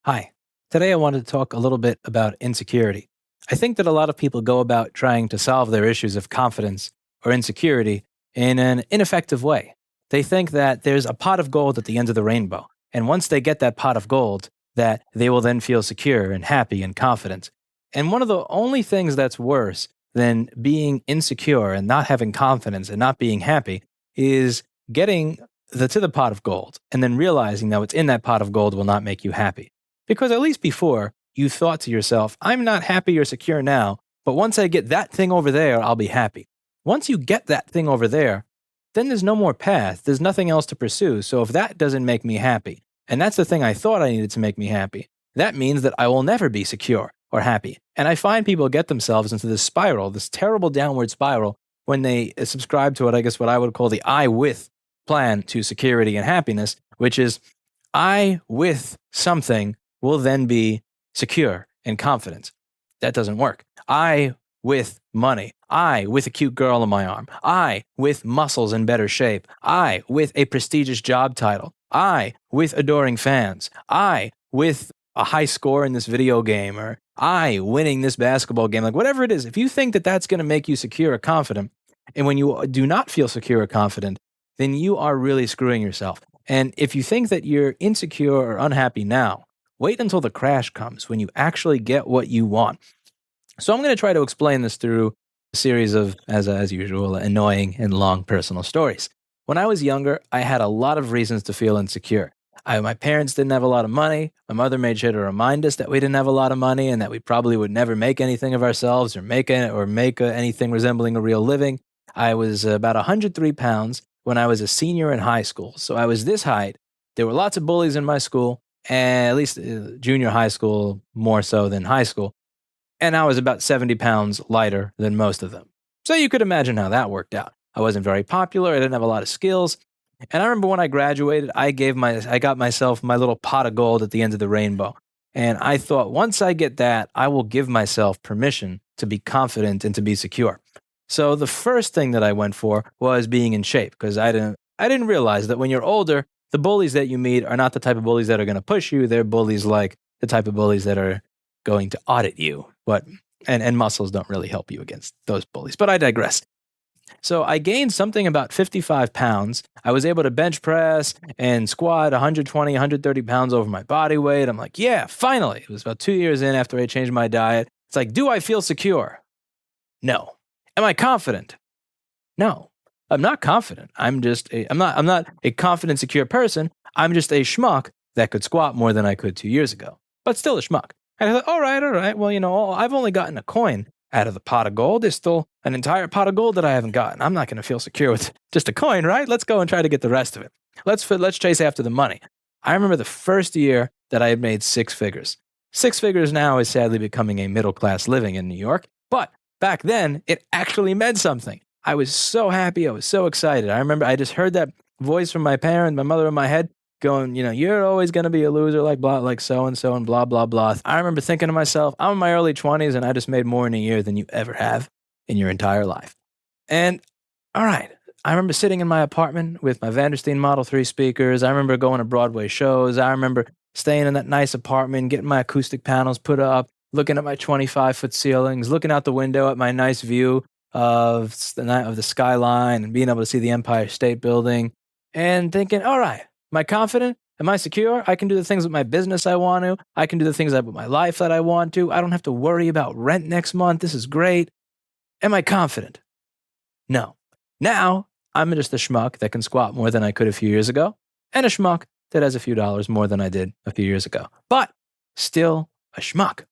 Hi. Today I wanted to talk a little bit about insecurity. I think that a lot of people go about trying to solve their issues of confidence or insecurity in an ineffective way. They think that there's a pot of gold at the end of the rainbow, and once they get that pot of gold, that they will then feel secure and happy and confident. And one of the only things that's worse than being insecure and not having confidence and not being happy is getting to the pot of gold and then realizing that what's in that pot of gold will not make you happy. Because at least before, you thought to yourself, I'm not happy or secure now, but once I get that thing over there, I'll be happy. Once you get that thing over there, then there's no more path. There's nothing else to pursue. So if that doesn't make me happy, and that's the thing I thought I needed to make me happy, that means that I will never be secure or happy. And I find people get themselves into this spiral, this terrible downward spiral, when they subscribe to what I would call the I with plan to security and happiness, which is I with something will then be secure and confident. That doesn't work. I with money. I with a cute girl on my arm. I with muscles in better shape. I with a prestigious job title. I with adoring fans. I with a high score in this video game, or I winning this basketball game. Like whatever it is, if you think that that's going to make you secure or confident, and when you do not feel secure or confident, then you are really screwing yourself. And if you think that you're insecure or unhappy now, wait until the crash comes when you actually get what you want. So I'm going to try to explain this through a series of, as usual, annoying and long personal stories. When I was younger, I had a lot of reasons to feel insecure. My parents didn't have a lot of money. My mother made sure to remind us that we didn't have a lot of money and that we probably would never make anything of ourselves or make anything resembling a real living. I was about 103 pounds when I was a senior in high school. So I was this height. There were lots of bullies in my school, and at least junior high school more so than high school. And I was about 70 pounds lighter than most of them. So you could imagine how that worked out. I wasn't very popular. I didn't have a lot of skills. And I remember when I graduated, I got myself my little pot of gold at the end of the rainbow. And I thought, once I get that, I will give myself permission to be confident and to be secure. So the first thing that I went for was being in shape, because I didn't realize that when you're older, the bullies that you meet are not the type of bullies that are going to push you. They're bullies like the type of bullies that are going to audit you. And muscles don't really help you against those bullies. But I digress. So I gained something about 55 pounds. I was able to bench press and squat 120, 130 pounds over my body weight. I'm like, yeah, finally. It was about 2 years in after I changed my diet. It's like, do I feel secure? No. Am I confident? No. I'm not confident. I'm not a confident, secure person. I'm just a schmuck that could squat more than I could 2 years ago, but still a schmuck. And I thought, all right. Well, I've only gotten a coin out of the pot of gold. There's still an entire pot of gold that I haven't gotten. I'm not going to feel secure with just a coin, right? Let's go and try to get the rest of it. Let's chase after the money. I remember the first year that I had made six figures. Six figures now is sadly becoming a middle-class living in New York, but back then it actually meant something. I was so happy. I was so excited. I remember I just heard that voice from my parent, my mother in my head going, you're always going to be a loser like blah, like so-and-so and blah, blah, blah. I remember thinking to myself, I'm in my early 20s and I just made more in a year than you ever have in your entire life. And all right, I remember sitting in my apartment with my Vandersteen Model 3 speakers. I remember going to Broadway shows. I remember staying in that nice apartment, getting my acoustic panels put up, looking at my 25-foot ceilings, looking out the window at my nice view of the skyline and being able to see the Empire State Building and thinking, all right, am I confident? Am I secure? I can do the things with my business I want to. I can do the things with my life that I want to. I don't have to worry about rent next month. This is great. Am I confident? No. Now, I'm just a schmuck that can squat more than I could a few years ago, and a schmuck that has a few dollars more than I did a few years ago. But still a schmuck.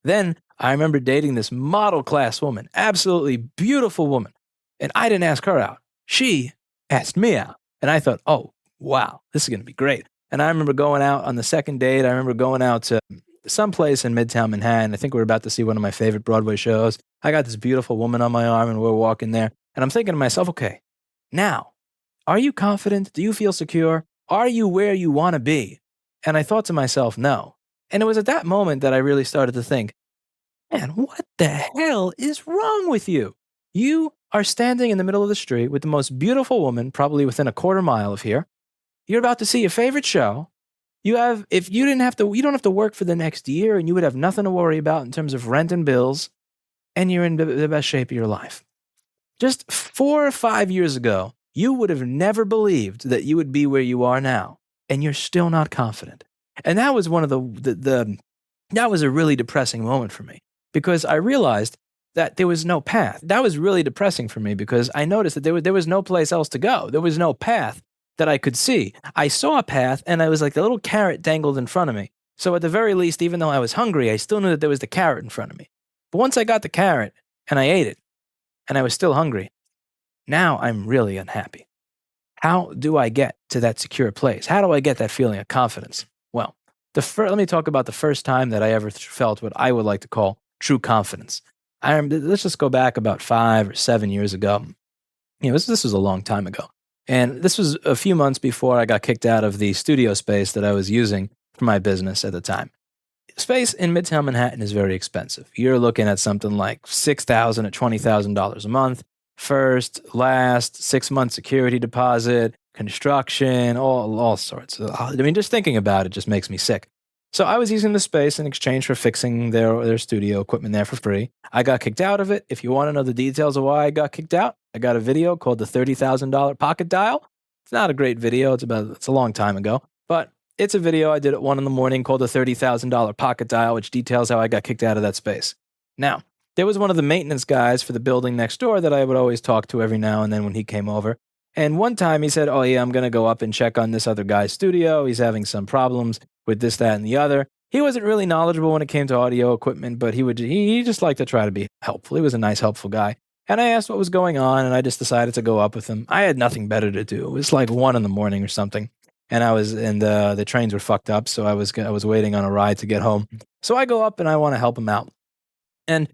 Then I remember dating this model class woman, absolutely beautiful woman, and I didn't ask her out. She asked me out. And I thought, oh, wow, this is going to be great. And I remember going out on the second date. I remember going out to someplace in Midtown Manhattan. I think we were about to see one of my favorite Broadway shows. I got this beautiful woman on my arm and we're walking there. And I'm thinking to myself, okay, now, are you confident? Do you feel secure? Are you where you want to be? And I thought to myself, no. And it was at that moment that I really started to think, man, what the hell is wrong with you? You are standing in the middle of the street with the most beautiful woman, probably within a quarter mile of here. You're about to see your favorite show, if you didn't have to, you don't have to work for the next year, and you would have nothing to worry about in terms of rent and bills, and you're in the best shape of your life. Just 4 or 5 years ago, you would have never believed that you would be where you are now, and you're still not confident. And that was one of that was a really depressing moment for me, because I realized that there was no path. That was really depressing for me, because I noticed that there was no place else to go. There was no path that I could see. I saw a path, and I was like, the little carrot dangled in front of me. So at the very least, even though I was hungry, I still knew that there was the carrot in front of me. But once I got the carrot and I ate it, and I was still hungry, now I'm really unhappy. How do I get to that secure place? How do I get that feeling of confidence? Well, let me talk about the first time that I ever felt what I would like to call true confidence. Let's just go back about 5 or 7 years ago. This was a long time ago. And this was a few months before I got kicked out of the studio space that I was using for my business at the time. Space in Midtown Manhattan is very expensive. You're looking at something like $6,000 to $20,000 a month. First, last, 6-month security deposit, construction, all sorts. I mean, just thinking about it just makes me sick. So I was using the space in exchange for fixing their studio equipment there for free. I got kicked out of it. If you want to know the details of why I got kicked out, I got a video called the $30,000 Pocket Dial. It's not a great video. It's a long time ago, but it's a video I did at 1 a.m. called the $30,000 Pocket Dial, which details how I got kicked out of that space. Now, there was one of the maintenance guys for the building next door that I would always talk to every now and then when he came over. And one time he said, "Oh yeah, I'm going to go up and check on this other guy's studio. He's having some problems with this, that, and the other." He wasn't really knowledgeable when it came to audio equipment, but he just liked to try to be helpful. He was a nice, helpful guy. And I asked what was going on, and I just decided to go up with him. I had nothing better to do. It was like 1 a.m. or something. And the trains were fucked up, so I was waiting on a ride to get home. So I go up and I want to help him out. And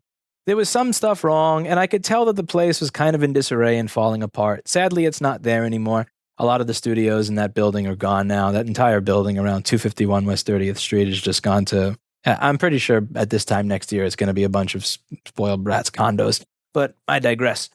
there was some stuff wrong, and I could tell that the place was kind of in disarray and falling apart. Sadly, it's not there anymore. A lot of the studios in that building are gone now. That entire building around 251 West 30th Street has just gone to, I'm pretty sure at this time next year it's going to be a bunch of spoiled brats condos. But I digress.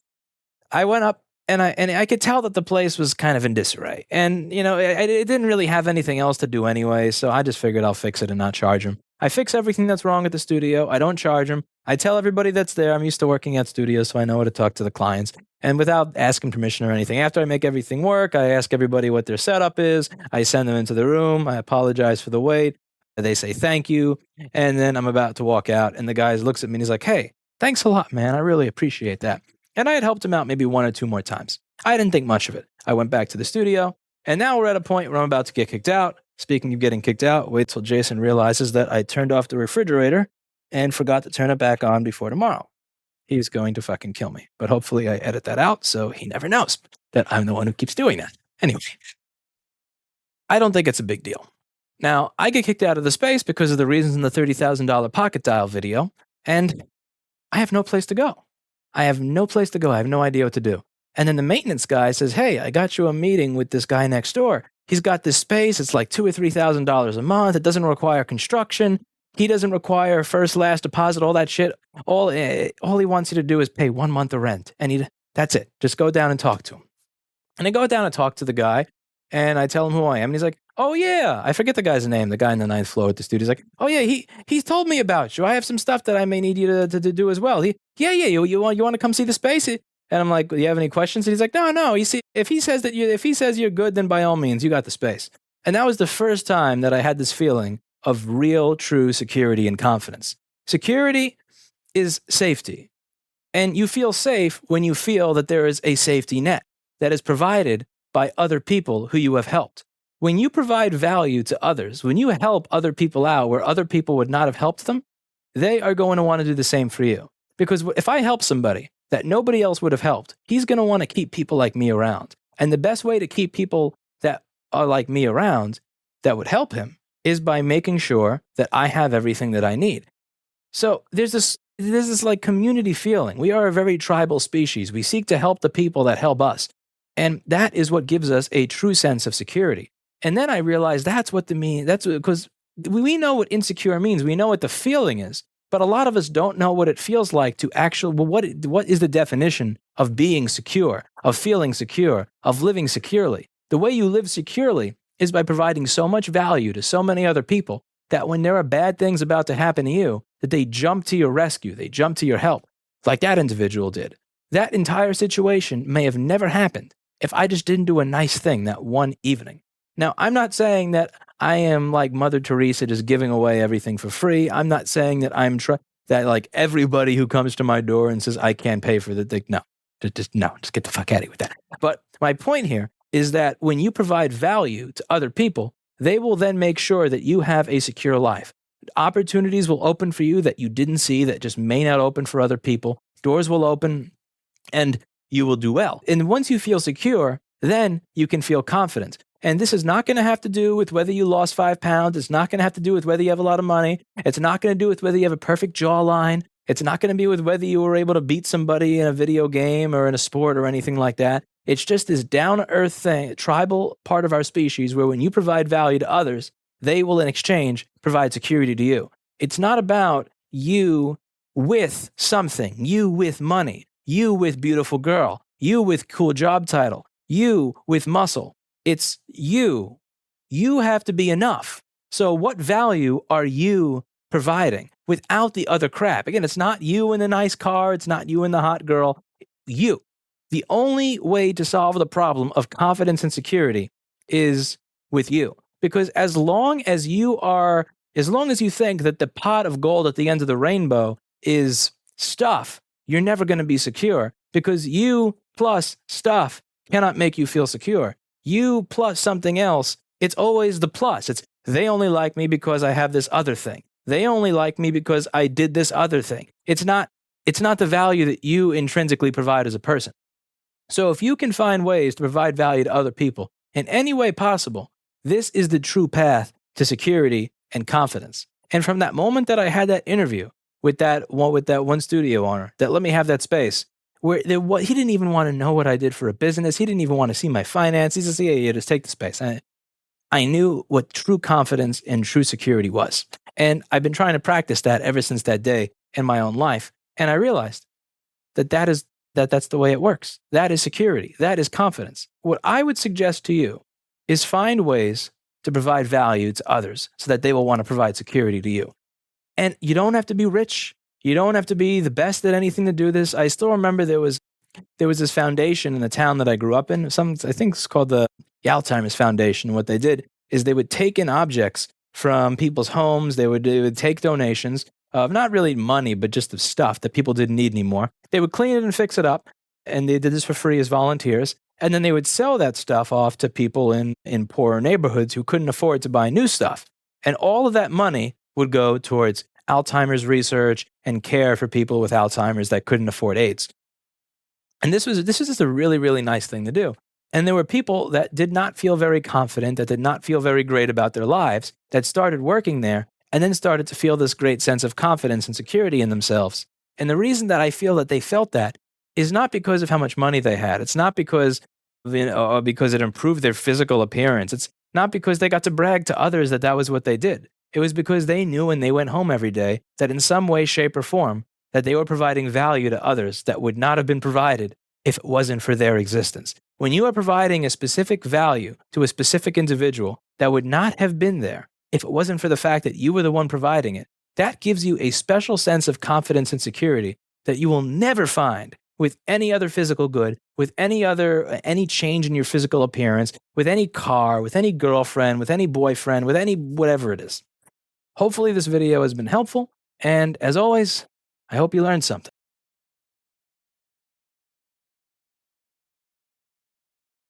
I went up, and I could tell that the place was kind of in disarray. And, it didn't really have anything else to do anyway, so I just figured I'll fix it and not charge him. I fix everything that's wrong at the studio. I don't charge him. I tell everybody that's there. I'm used to working at studios, so I know how to talk to the clients. And without asking permission or anything, after I make everything work, I ask everybody what their setup is. I send them into the room. I apologize for the wait. They say thank you. And then I'm about to walk out, and the guy looks at me and he's like, "Hey, thanks a lot, man. I really appreciate that." And I had helped him out maybe 1 or 2 more times. I didn't think much of it. I went back to the studio, and now we're at a point where I'm about to get kicked out. Speaking of getting kicked out, wait till Jason realizes that I turned off the refrigerator and forgot to turn it back on before tomorrow. He's going to fucking kill me. But hopefully I edit that out so he never knows that I'm the one who keeps doing that. Anyway, I don't think it's a big deal. Now, I get kicked out of the space because of the reasons in the $30,000 Pocket Dial video, and I have no place to go. I have no place to go. I have no idea what to do. And then the maintenance guy says, "Hey, I got you a meeting with this guy next door. He's got this space. It's like $2,000 or $3,000 a month. It doesn't require construction. He doesn't require first, last deposit, all that shit. All he wants you to do is pay 1 month of rent. And that's it. Just go down and talk to him." And I go down and talk to the guy, and I tell him who I am. And he's like, "Oh, yeah." I forget the guy's name, the guy in the 9th floor at the studio. He's like, "Oh, yeah, he's told me about you. I have some stuff that I may need you to do as well. You want to come see the space?" And I'm like, "Do you have any questions?" And he's like, No. You see, if he says you're good, then by all means, you got the space." And that was the first time that I had this feeling of real, true security and confidence. Security is safety. And you feel safe when you feel that there is a safety net that is provided by other people who you have helped. When you provide value to others, when you help other people out where other people would not have helped them, they are going to want to do the same for you. Because if I help somebody that nobody else would have helped, he's going to want to keep people like me around. And the best way to keep people that are like me around that would help him is by making sure that I have everything that I need. So there's this like community feeling. We are a very tribal species. We seek to help the people that help us. And that is what gives us a true sense of security. And then I realized that's because we know what insecure means. We know what the feeling is. But a lot of us don't know what it feels like to actually, what is the definition of being secure, of feeling secure, of living securely? The way you live securely is by providing so much value to so many other people that when there are bad things about to happen to you, that they jump to your rescue, they jump to your help, like that individual did. That entire situation may have never happened if I just didn't do a nice thing that one evening. Now, I'm not saying that I am like Mother Teresa just giving away everything for free. I'm not saying that that like everybody who comes to my door and says I can't pay for the thing. No, just get the fuck out of here with that. But my point here is that when you provide value to other people, they will then make sure that you have a secure life. Opportunities will open for you that you didn't see, that just may not open for other people. Doors will open and you will do well. And once you feel secure, then you can feel confident. And this is not going to have to do with whether you lost 5 pounds. It's not going to have to do with whether you have a lot of money. It's not going to do with whether you have a perfect jawline. It's not going to be with whether you were able to beat somebody in a video game or in a sport or anything like that. It's just this down-to-earth thing, tribal part of our species where when you provide value to others, they will in exchange provide security to you. It's not about you with something, you with money, you with beautiful girl, you with cool job title, you with muscle. It's you. You have to be enough. So what value are you providing without the other crap? Again, it's not you in the nice car. It's not you in the hot girl. You. The only way to solve the problem of confidence and security is with you. Because as long as you think that the pot of gold at the end of the rainbow is stuff, you're never going to be secure because you plus stuff cannot make you feel secure. You plus something else, it's always the plus. It's they only like me because I have this other thing. They only like me because I did this other thing. It's not the value that you intrinsically provide as a person. So if you can find ways to provide value to other people in any way possible, this is the true path to security and confidence. And from that moment that I had that interview with that one studio owner that let me have that space, where he didn't even want to know what I did for a business. He didn't even want to see my finance. He says, yeah, just take the space. I knew what true confidence and true security was. And I've been trying to practice that ever since that day in my own life. And I realized that's the way it works. That is security. That is confidence. What I would suggest to you is find ways to provide value to others so that they will want to provide security to you. And you don't have to be rich. You don't have to be the best at anything to do this. I still remember there was this foundation in the town that I grew up in. I think it's called the Alzheimer's Foundation. What they did is they would take in objects from people's homes. They would take donations of not really money, but just of stuff that people didn't need anymore. They would clean it and fix it up. And they did this for free as volunteers. And then they would sell that stuff off to people in poorer neighborhoods who couldn't afford to buy new stuff. And all of that money would go towards Alzheimer's research and care for people with Alzheimer's that couldn't afford AIDS. And this was just a really, really nice thing to do. And there were people that did not feel very confident, that did not feel very great about their lives, that started working there and then started to feel this great sense of confidence and security in themselves. And the reason that I feel that they felt that is not because of how much money they had. It's not because it improved their physical appearance. It's not because they got to brag to others that was what they did. It was because they knew when they went home every day that in some way, shape, or form, that they were providing value to others that would not have been provided if it wasn't for their existence. When you are providing a specific value to a specific individual that would not have been there if it wasn't for the fact that you were the one providing it, that gives you a special sense of confidence and security that you will never find with any other physical good, with any change in your physical appearance, with any car, with any girlfriend, with any boyfriend, with any whatever it is. Hopefully this video has been helpful, and as always, I hope you learned something.